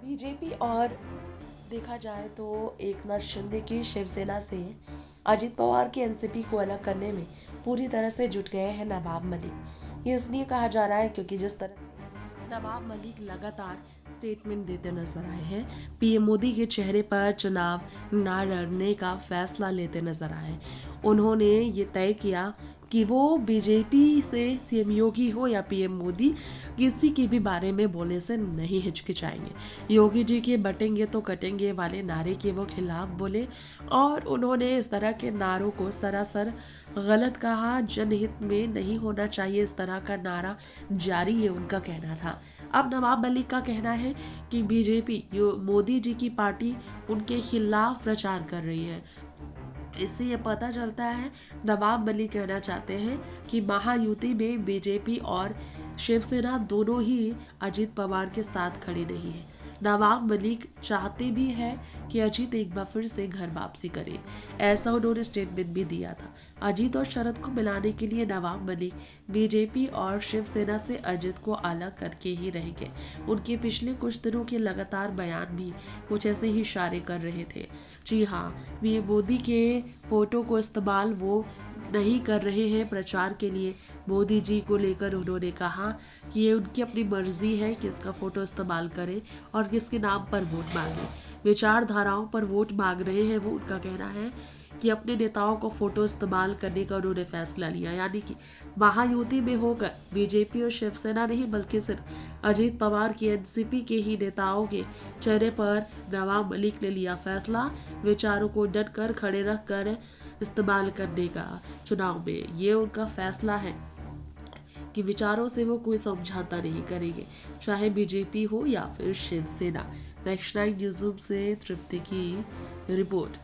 BJP और देखा जाए तो एकनाथ शिंदे की शिवसेना से अजित पवार की एनसीपी को अलग करने में पूरी तरह से जुट गए हैं नवाब मलिक। ये इसलिए कहा जा रहा है क्योंकि जिस तरह से नवाब मलिक लगातार स्टेटमेंट देते नजर आए हैं, पीएम मोदी के चेहरे पर चुनाव न लड़ने का फैसला लेते नजर आए। उन्होंने ये तय किया कि वो बीजेपी से सीएम योगी हो या पीएम मोदी, किसी के भी बारे में बोलने से नहीं हिचकिचाएंगे। योगी जी के बटेंगे तो कटेंगे वाले नारे के वो खिलाफ बोले और उन्होंने इस तरह के नारों को सरासर गलत कहा। जनहित में नहीं होना चाहिए इस तरह का नारा जारी, ये उनका कहना था। अब नवाब मलिक का कहना है कि बीजेपी मोदी जी की पार्टी उनके खिलाफ प्रचार कर रही है। इससे ये पता चलता है नवाब मलिक कहना चाहते हैं कि महायुति में बीजेपी और शिवसेना दोनों ही अजीत पवार के साथ खड़ी नहीं है। नवाब मलिक चाहते भी हैं कि अजीत एक बार फिर से घर वापसी करें, ऐसा उन्होंने स्टेटमेंट भी दिया था। अजीत और शरद को मिलाने के लिए नवाब मलिक बीजेपी और शिवसेना से अजीत को अलग करके ही रहेंगे। उनके पिछले कुछ दिनों के लगातार बयान भी कुछ ऐसे ही इशारे कर रहे थे। जी हाँ, वे मोदी के फोटो को इस्तेमाल वो नहीं कर रहे हैं प्रचार के लिए। मोदी जी को लेकर उन्होंने कहा कि ये उनकी अपनी मर्जी है किसका फोटो इस्तेमाल करें और किसके नाम पर वोट मांगे। विचारधाराओं पर वोट मांग रहे हैं, वो उनका कहना है कि अपने नेताओं को फोटो इस्तेमाल करने का उन्होंने फैसला लिया, यानी कि महायुति में होकर बीजेपी और शिवसेना नहीं बल्कि सिर्फ अजीत पवार की एनसीपी के ही नेताओं के चेहरे पर नवाब मलिक ने लिया फैसला विचारों को डट कर खड़े रख कर इस्तेमाल करने का चुनाव में। ये उनका फैसला है कि विचारों से वो कोई समझौता नहीं करेंगे, चाहे बीजेपी हो या फिर शिवसेना। नेक्स्ट नाइन न्यूज़ से तृप्ति की रिपोर्ट।